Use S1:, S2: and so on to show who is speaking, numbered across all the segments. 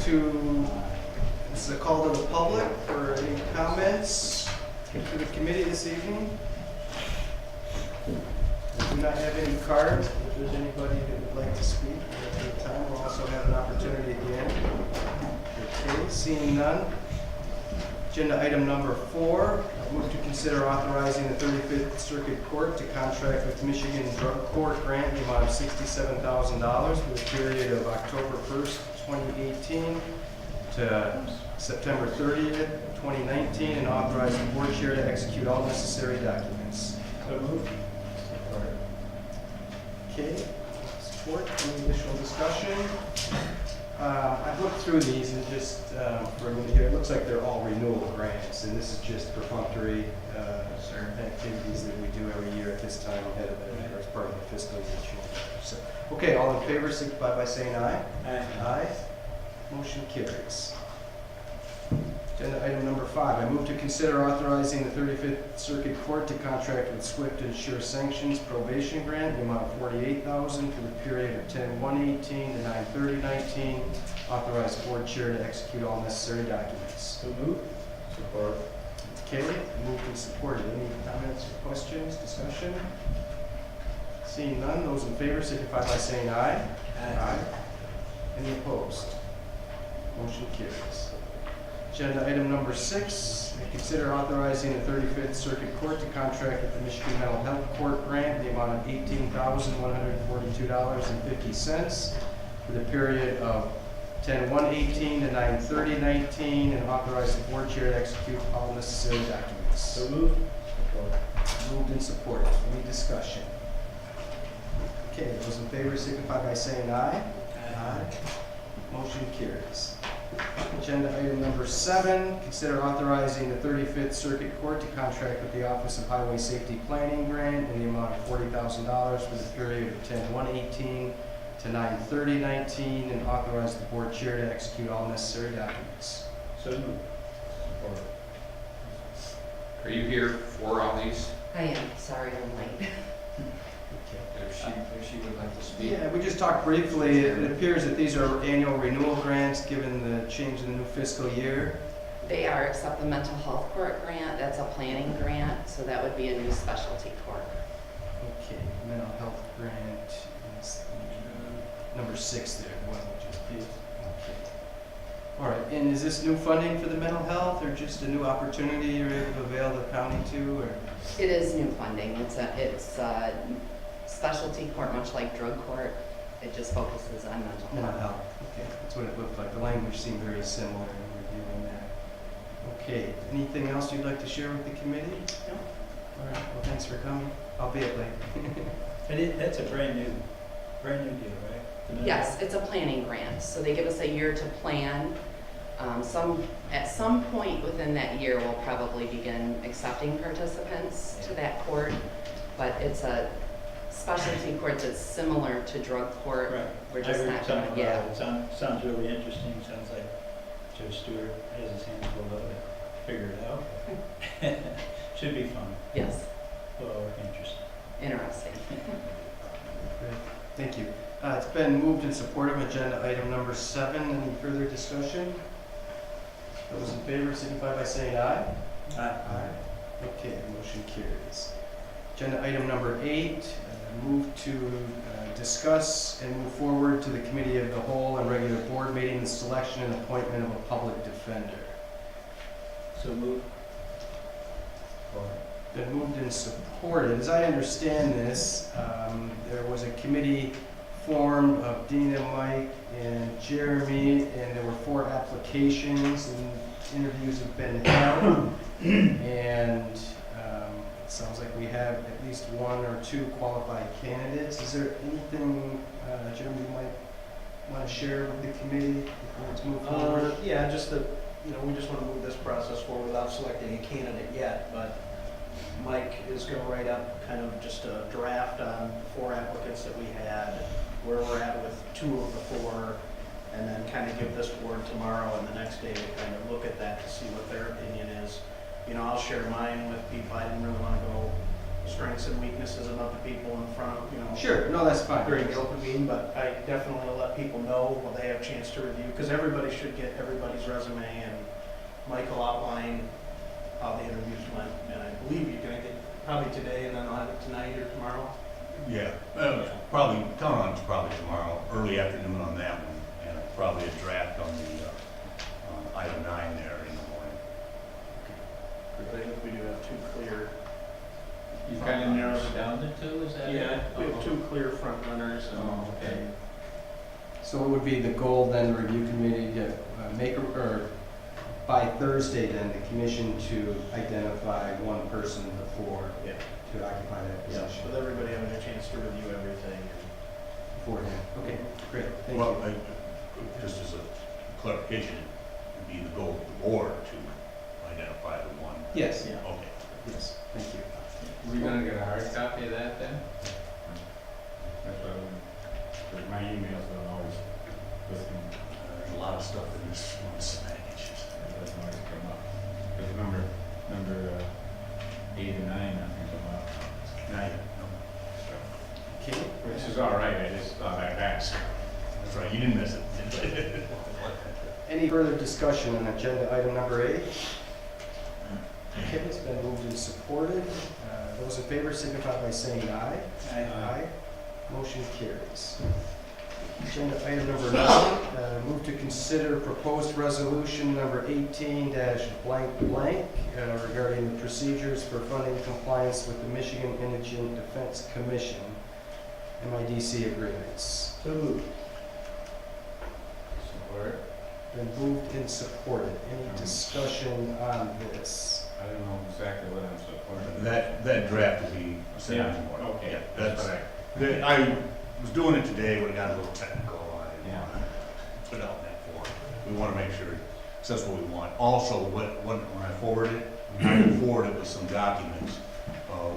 S1: this is a call to the public for any comments to the committee this evening. We do not have any cards. If there's anybody that would like to speak at any time, we'll also have an opportunity at the end. Okay, seeing none. Agenda item number 4, I move to consider authorizing the 35th Circuit Court to contract with Michigan Drug Court grant in the amount of $67,000 for the period of October 1st, 2018 to September 30th, 2019, and authorize the board chair to execute all necessary documents.
S2: So moved.
S1: Okay, support, any additional discussion? I've looked through these and just for a minute here, it looks like they're all renewal grants, and this is just perfunctory activities that we do every year at this time ahead of the, or as part of the fiscal year change. So, okay, all in favor signify by saying aye.
S2: Aye.
S1: Aye. Motion carries. Agenda item number 5, I move to consider authorizing the 35th Circuit Court to contract with Swift Ensure Sanctions Probation Grant, the amount of $48,000 for the period of 10/1/18 to 9/30/19. Authorize board chair to execute all necessary documents.
S2: So moved. Support.
S1: Okay, moved and supported. Any comments or questions, discussion? Seeing none, those in favor signify by saying aye.
S2: Aye.
S1: Any opposed? Motion carries. Agenda item number 6, consider authorizing the 35th Circuit Court to contract with the Michigan Mental Health Court grant in the amount of $18,142.50 for the period of 10/1/18 to 9/30/19, and authorize the board chair to execute all necessary documents.
S2: So moved. Support.
S1: Moved and supported. Any discussion? Okay, those in favor signify by saying aye. Aye. Motion carries. Agenda item number 7, consider authorizing the 35th Circuit Court to contract with the Office of Highway Safety Planning grant in the amount of $40,000 for the period of 10/1/18 to 9/30/19, and authorize the board chair to execute all necessary documents.
S2: So moved. Support.
S3: Are you here for all these?
S4: I am, sorry I'm late.
S3: If she would like to speak.
S1: Yeah, we just talked briefly. It appears that these are annual renewal grants given the change in the new fiscal year.
S4: They are, except the mental health court grant, that's a planning grant, so that would be a new specialty court.
S1: Okay, mental health grant is number 6 there, the one which is big. Okay. All right, and is this new funding for the mental health, or just a new opportunity you're able to avail the county to, or?
S4: It is new funding. It's a specialty court, much like drug court. It just focuses on mental
S1: Mental
S4: health.
S1: health, okay, that's what it looked like. The language seemed very similar in reviewing that. Okay, anything else you'd like to share with the committee?
S4: No.
S1: All right, well, thanks for coming, albeit late.
S2: That's a brand new deal, right? The mental
S4: Yes,
S2: health.
S4: it's a planning grant, so they give us a year to plan. At some point within that year, we'll probably begin accepting participants to that court, but it's a specialty court that's similar to drug court.
S2: Right.
S4: We're just
S2: I heard
S4: not
S2: something
S4: gonna, yeah.
S2: about it. Sounds really interesting. Sounds like Judge Stewart has his hands full of it. Figure it out. Should be fun.
S4: Yes,
S2: Well, interesting.
S4: interesting.
S1: Great, thank you. It's been moved in support of agenda item number 7. Any further discussion? Those in favor signify by saying aye.
S2: Aye.
S1: Okay, motion carries. Agenda item number 8, move to discuss and move forward to the committee of the whole and regular board meeting the selection and appointment of a public defender.
S2: So moved.
S1: Been moved and supported. As I understand this, there was a committee formed of Dina, Mike, and Jeremy, and there were 4 applications, and interviews have been held. And it sounds like we have at least 1 or 2 qualified candidates. Is there anything, Jeremy, you might want to share with the committee before it's moved forward?
S5: Yeah, just that, we just want to move this process forward without selecting a candidate yet, but Mike is going to write up kind of just a draft on 4 applicants that we had, where we're at with 2 of the 4, and then kind of give this board tomorrow and the next day to kind of look at that to see what their opinion is. I'll share mine with people. I didn't really want to go strengths and weaknesses about the people in front of,
S1: Sure, no, that's fine.
S5: during the open meeting, but I definitely will let people know when they have a chance to review, because everybody should get everybody's resume, and Mike will outline how the interviews went, and I believe you're gonna get probably today, and then I'll have it tonight or tomorrow.
S6: Yeah, probably, count on it's probably tomorrow, early afternoon on that one, and probably a draft on the, on item 9 there in the morning.
S5: I think we do have two clear.
S2: You kind of narrowed it down to two, is that it?
S5: Yeah, we have two clear front runners,
S2: Oh, okay.
S1: So it would be the goal then, the review committee to make, or by Thursday then, the commission to identify one person before
S5: Yeah.
S1: to occupy that
S5: Yeah,
S1: position
S5: with everybody having a chance to review everything.
S1: beforehand. Okay, great, thank
S6: Well,
S1: you.
S6: just as a clarification, it would be the goal of the board to identify the one.
S1: Yes,
S5: Yeah.
S6: Okay.
S1: yes, thank you.
S2: Were you gonna get a hard copy of that then? That's what because my emails don't always listen,
S6: There's a lot of stuff in this one package.
S2: it doesn't always come up. Because number 8 and 9, nothing come up.
S6: Now, no,
S1: Okay,
S2: Which is all right, I just thought I'd ask.
S6: that's right, you didn't miss it.
S1: any further discussion on agenda item number 8? Okay, it's been moved and supported. Those in favor signify by saying aye.
S2: Aye.
S1: Motion carries. Agenda item number 9, move to consider proposed resolution number 18-blank blank regarding the procedures for funding compliance with the Michigan Indigent Defense Commission, MIDC agreements.
S5: So moved.
S2: Support?
S1: Been moved and supported. Any discussion on this?
S2: I don't know exactly what I'm supporting.
S6: That draft will be sent in the
S2: Yeah,
S6: morning.
S2: okay,
S6: Yeah,
S2: that's
S6: that's,
S2: what
S6: I was doing it today, when it got a little technical, I didn't
S2: Yeah.
S6: want to put out in that form. We want to make sure that's what we want. Also, when I forward it, I forward it with some documents.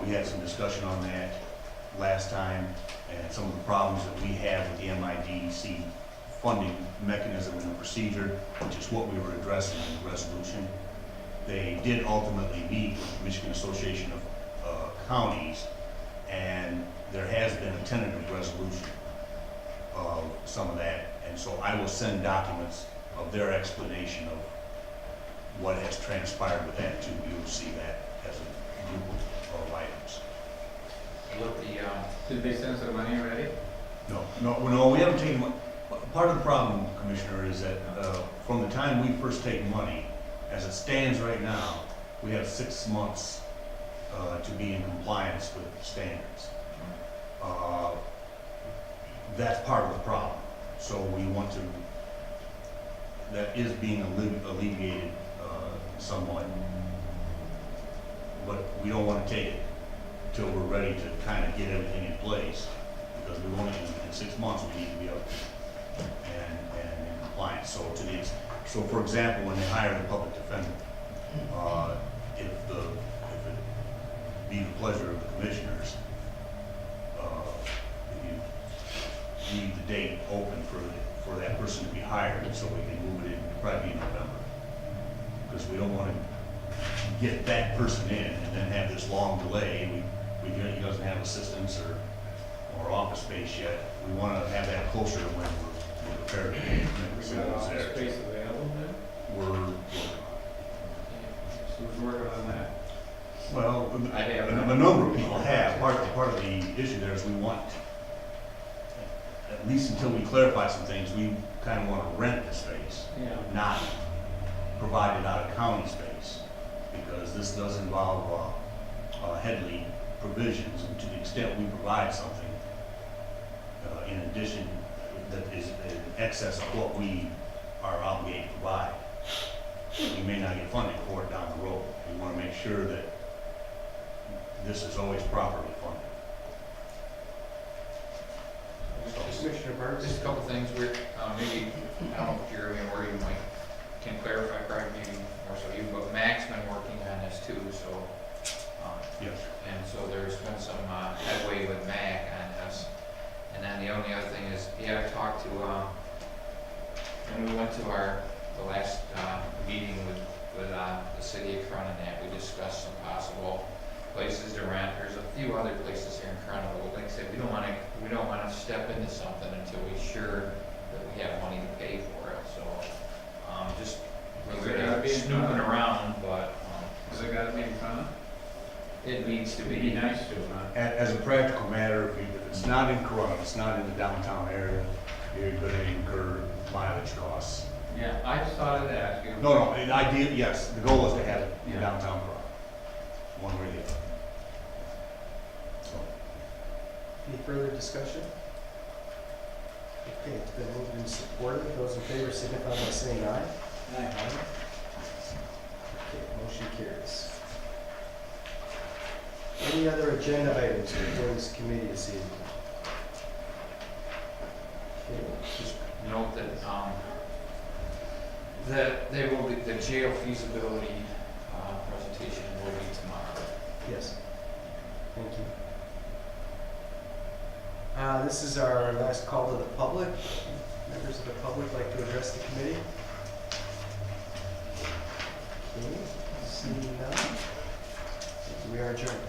S6: We had some discussion on that last time, and some of the problems that we have with the MIDC funding mechanism and the procedure, which is what we were addressing in the resolution. They did ultimately meet with the Michigan Association of Counties, and there has been a tentative resolution of some of that. And so I will send documents of their explanation of what has transpired with that too. You will see that as a group of items.
S3: Look, the,
S2: Did they send some money already?
S6: No, we haven't taken, part of the problem, Commissioner, is that from the time we first take money, as it stands right now, we have 6 months to be in compliance with standards. That's part of the problem. So we want to, that is being alleviated somewhat, but we don't want to take it till we're ready to kind of get everything in place, because we want to, in 6 months, we need to be up and in compliance. So for example, when they hire the public defender, if it be the pleasure of the commissioners, if you leave the date open for that person to be hired, so we can move it in, probably in November. Because we don't want to get that person in and then have this long delay. He doesn't have assistants or office space yet. We want to have that closer to when we're prepared to make
S2: Is that all
S6: the
S2: the space available then?
S6: We're,
S2: Who's working on that?
S6: well,
S3: I have
S6: a number of people have. Part of the issue there is we want, at least until we clarify some things, we kind of want to rent the space,
S2: Yeah.
S6: not provide it out of county space, because this does involve Headley provisions, and to the extent we provide something in addition that is in excess of what we are obligated to provide, we may not get funding for it down the road. We want to make sure that this is always properly funded.
S1: Commissioner Burns?
S3: just a couple things, we're, maybe, I don't know if Jeremy or you might, can clarify, probably maybe more so you, but Mac's been working on this too, so,
S6: Yes.
S3: and so there's been some headway with Mac on this. And then the only other thing is, I talked to, when we went to the last meeting with the city of Cronin, that we discussed some possible places to rent. There's a few other places here in Crandall. Like I said, we don't wanna step into something until we're sure that we have money to pay for it, so, just,
S7: Is
S3: we're
S7: it gotta be in
S3: snooping
S7: front?
S3: around, but,
S7: Has it got to be in front?
S3: it needs to
S7: It'd
S3: be.
S7: be nice to, huh?
S6: As a practical matter, if it's not in Corona, it's not in the downtown area, you're gonna incur mileage costs.
S7: Yeah, I just thought I'd ask you.
S6: No, in ideal, yes, the goal is to have it in
S7: Yeah.
S6: downtown Corona, one way or the other. So,
S1: Any further discussion? Okay, it's been moved and supported. Those in favor signify by saying aye.
S5: Aye.
S1: Okay, motion carries. Any other agenda items before this committee this evening? Okay,
S3: Just note that they will be, the jail feasibility, presentation will be tomorrow.
S1: yes. Thank you. This is our last call to the public. Members of the public like to address the committee? Okay, seeing none. We are adjourned.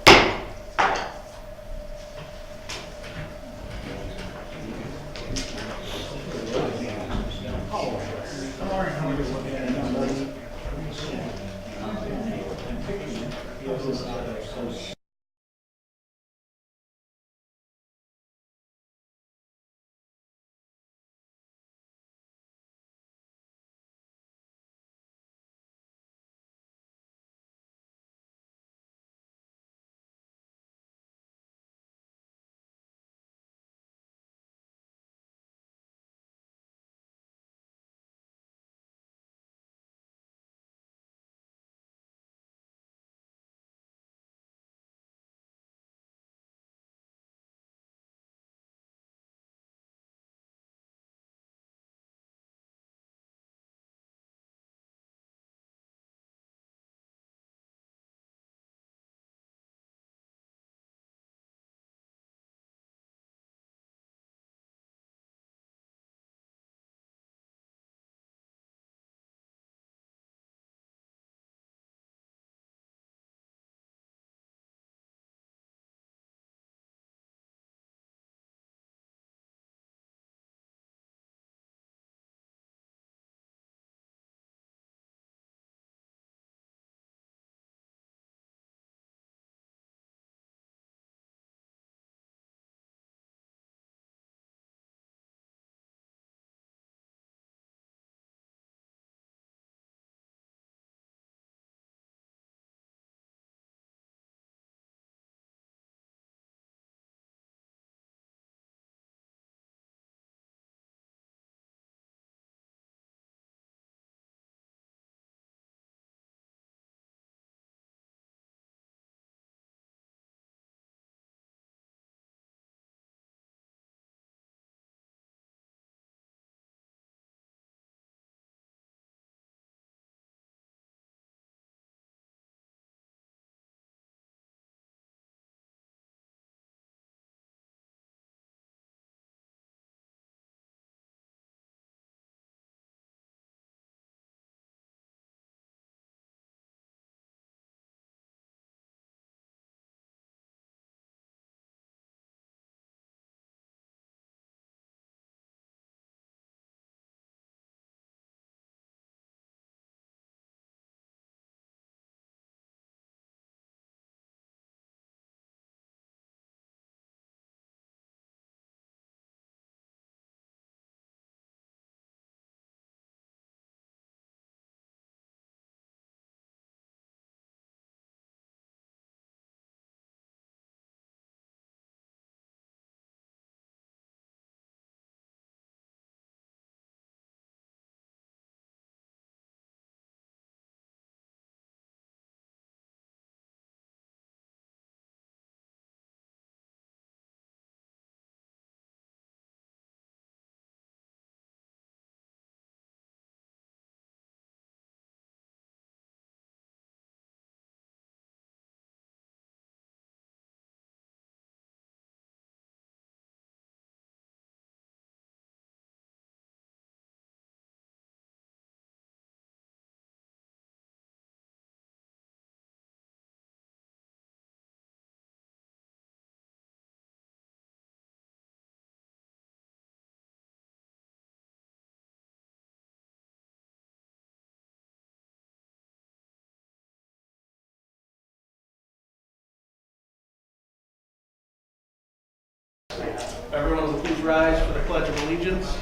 S5: Everyone will please rise for the Pledge of Allegiance.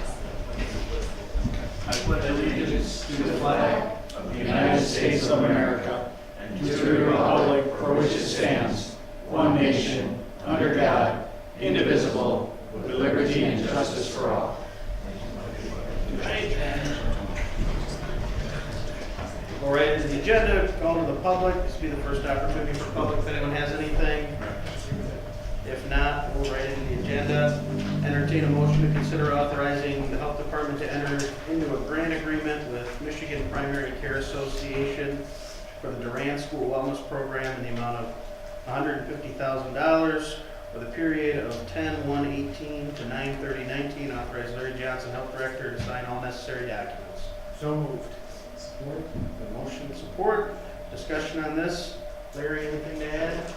S5: I pledge allegiance to the flag
S8: of the United States of America and to the republic for which it stands, one nation, under God, indivisible, with liberty and justice for all.
S5: Go right into the agenda, call to the public. This will be the first opportunity for public if anyone has anything. If not, we'll right into the agenda. Entertain a motion to consider authorizing the health department to enter into a grant agreement with Michigan Primary Care Association for the Durant School Wellness Program in the amount of $150,000 for the period of 10/1/18 to 9/30/19. Authorize Larry Johnson, Health Director, to sign all necessary documents.
S8: So moved.
S5: Support. The motion and support. Discussion on this. Larry, anything to add?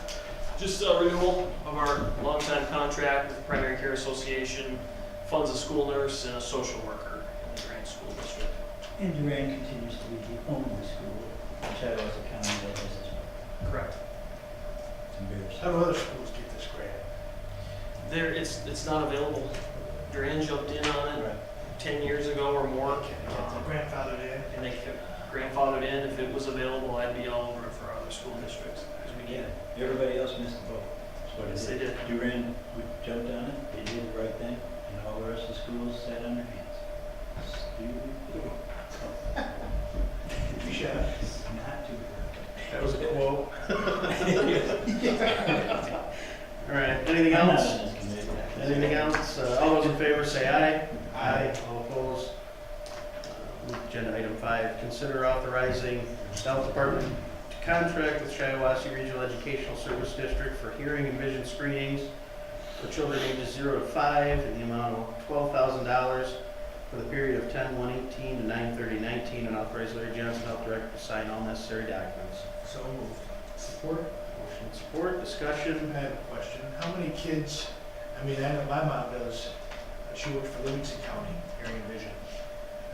S9: Just a renewal of our longtime contract with Primary Care Association, funds a school nurse and a social worker in the Durant School District.
S2: And Durant continues to be the only school in Shiawassee County that has this.
S9: Correct.
S2: It's embarrassing.
S8: How do other schools get this grant?
S9: It's not available. Durant jumped in on it 10 years ago or more.
S8: Grandfathered in?
S9: And they kept grandfathered in. If it was available, I'd be all over it for other school districts, because we need it.
S2: Everybody else missed the boat. That's what it
S9: Yes,
S2: is.
S9: they did.
S2: Durant, we jumped on it, they did the right thing, and all the rest of the schools sat on their hands. Stupid.
S8: You should.
S2: Not too
S5: That was a quote. All right, anything
S2: I'm not
S5: else?
S2: on this committee.
S5: Anything else? All those in favor say aye. Aye. All opposed? Agenda item 5, consider authorizing the Health Department to contract with Shiawassee Regional Educational Service District for hearing and vision screenings for children ages 0 to 5 in the amount of $12,000 for the period of 10/1/18 to 9/30/19, and authorize Larry Johnson, Health Director, to sign all necessary documents.
S8: So moved. Support?
S5: Motion support, discussion.
S8: I have a question. How many kids, I mean, I know my mom does, she works for Livingston County, hearing and vision.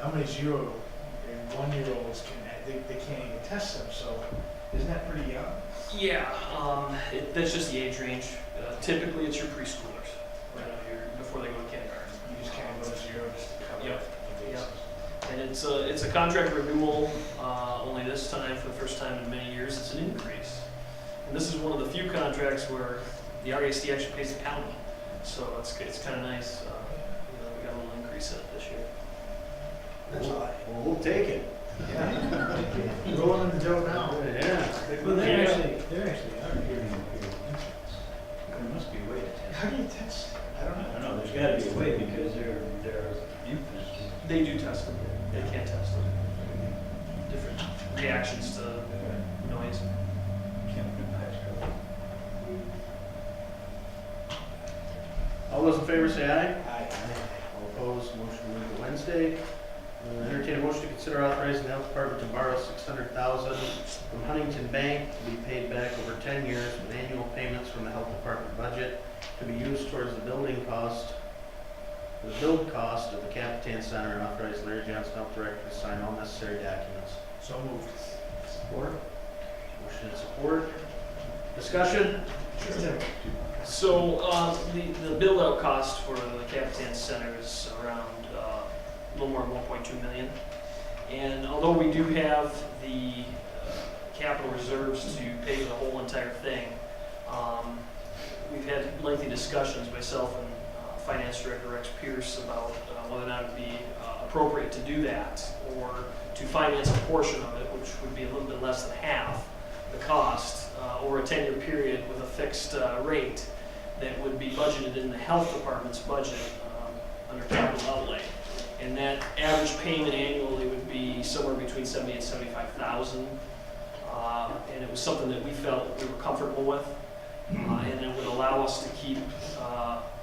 S8: How many 0 and 1-year-olds they can't even test them, so isn't that pretty young?
S9: Yeah, that's just the age range. Typically, it's your preschoolers, before they go to kindergarten.
S8: You just can't go to 0 just to cover
S9: Yep.
S8: the bases.
S9: And it's a contract renewal, only this time, for the first time in many years, it's an increase. And this is one of the few contracts where the RASD actually pays the county. So it's kind of nice, we got a little increase in it this year.
S8: That's all I.
S5: Well, we'll take it.
S8: Yeah. Rolling in the dough now.
S5: Yeah.
S2: Well, there actually are hearing impaired infants. There must be a way to test.
S8: How do you test? I don't
S2: I
S8: know.
S2: don't know, there's gotta be a way because they're infants.
S9: They do test them. They can test them. Different reactions to noise.
S2: Can't put in high school.
S5: All those in favor say aye.
S8: Aye.
S5: All opposed, motion moved to Wednesday. Entertain a motion to consider authorizing the health department to borrow $600,000 from Huntington Bank to be paid back over 10 years with annual payments from the health department budget to be used towards the build cost of the Capitan Center, and authorize Larry Johnson, Health Director, to sign all necessary documents.
S8: So moved.
S5: Support. Motion and support. Discussion?
S9: So the build-out cost for the Capitan Center is around a little more than 1.2 million. And although we do have the capital reserves to pay for the whole entire thing, we've had lengthy discussions, myself and Finance Director Rex Pierce, about whether or not it would be appropriate to do that, or to finance a portion of it, which would be a little bit less than half the cost, over a 10-year period with a fixed rate that would be budgeted in the health department's budget under capital outlay. And that average payment annually would be somewhere between $70,000 and $75,000. And it was something that we felt we were comfortable with, and it would allow us to keep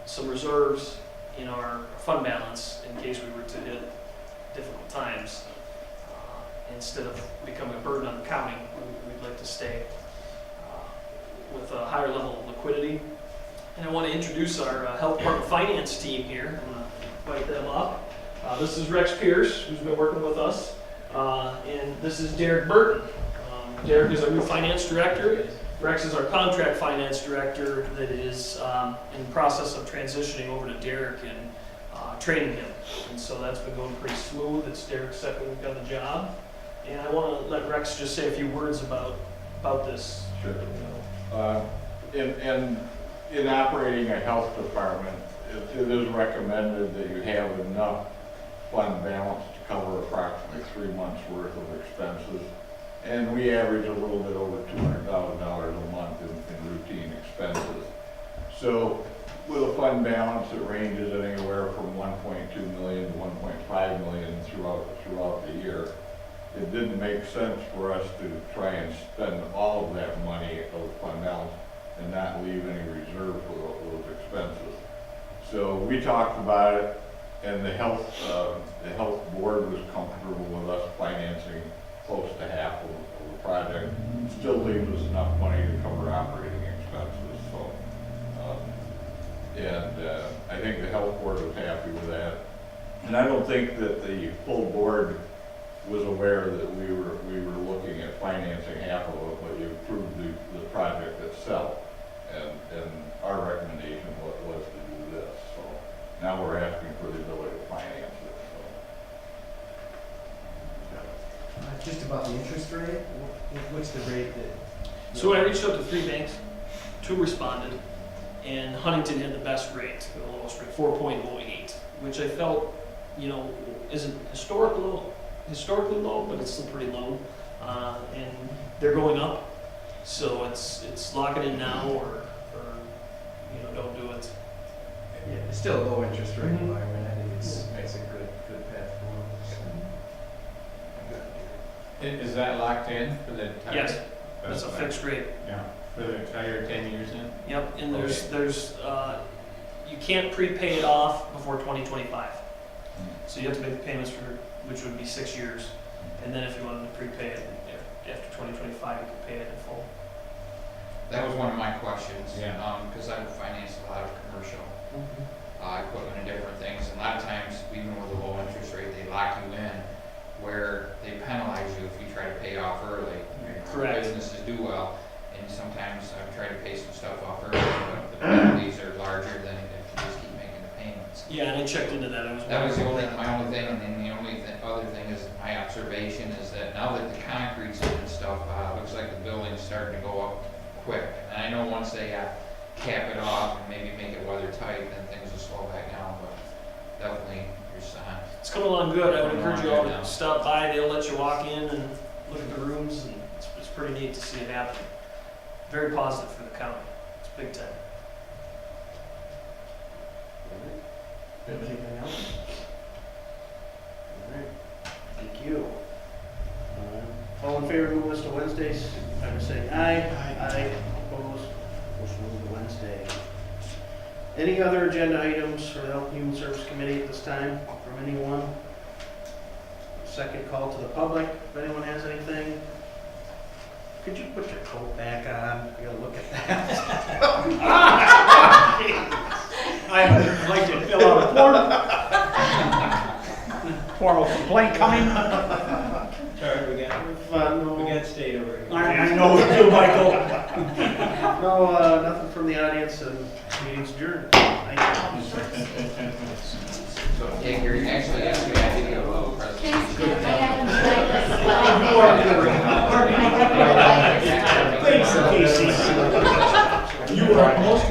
S9: some reserves in our fund balance in case we were to hit difficult times. Instead of becoming a burden on the county, we'd like to stay with a higher level of liquidity. And I want to introduce our health department finance team here. I'm going to invite them up. This is Rex Pierce, who's been working with us, and this is Derek Burton. Derek is our new finance director. Rex is our contract finance director that is in the process of transitioning over to Derek and training him. And so that's been going pretty smooth. It's Derek's second week on the job. And I want to let Rex just say a few words about this.
S7: Sure. In operating a health department, it is recommended that you have enough fund balance to cover approximately 3 months worth of expenses. And we average a little bit over $200,000 a month in routine expenses. So with a fund balance that ranges anywhere from 1.2 million to 1.5 million throughout the year, it didn't make sense for us to try and spend all of that money of fund balance and not leave any reserve for those expenses. So we talked about it, and the health board was comfortable with us financing close to half of the project. Still leaves us enough money to cover operating expenses. So, I think the health board was happy with that. And I don't think that the full board was aware that we were looking at financing half of it, but you approved the project itself. And our recommendation was to do this. So now we're asking for the ability to finance it.
S1: Just about the interest rate, what's the rate that?
S9: So I reached out to 3 banks, 2 responded, and Huntington had the best rate, the lowest rate, 4.08, which I felt, isn't historically low, but it's still pretty low. And they're going up, so it's lock it in now or don't do it.
S1: Yeah, it's still a low interest rate
S9: Mhm.
S1: environment. I think makes a good path forward.
S7: Is that locked in for the entire?
S9: Yes, that's a fixed rate.
S7: Yeah, for the entire 10 years then?
S9: Yep, and there's you can't prepay it off before 2025. So you have to make the payments for, which would be 6 years. And then if you wanted to prepay it after 2025, you could pay it in full.
S3: That was one of my questions.
S7: Yeah.
S3: Because I've financed a lot of commercial equipment and different things. And a lot of times, even with a low interest rate, they lock you in where they penalize you if you try to pay off early.
S9: Correct.
S3: Businesses do well, and sometimes I've tried to pay some stuff off early, but the penalties are larger than if you just keep making the payments.
S9: Yeah, and I checked into that.
S3: That was my only thing, and then the only other thing is my observation is that now that the concrete's in and stuff, looks like the building's starting to go up quick. And I know once they cap it off and maybe make it weather tight, then things will slow back down, but definitely your sign.
S9: It's coming along good. I would
S3: Coming
S9: encourage you
S3: along
S9: all
S3: good
S9: to
S3: now.
S9: stop by. They'll let you walk in and look at the rooms, and it's pretty neat to see it happen. Very positive for the county. It's big time.
S5: Anything else? All right, thank you. All in favor of moving this to Wednesdays, I would say aye. Aye. Opposed? Motion moved to Wednesday. Any other agenda items for the Health and Human Service Committee at this time from anyone? Second call to the public, if anyone has anything. Could you put your coat back on? I gotta look at that.
S10: I'd like to fill out a formal complaint coming.
S2: Sorry, we got state over here.
S10: I know it too, Michael.
S5: No, nothing from the audience, and meeting's adjourned. Thank you.
S3: Yeah, Gary, actually, yesterday I did a little presentation.
S10: Thanks, Casey. You were most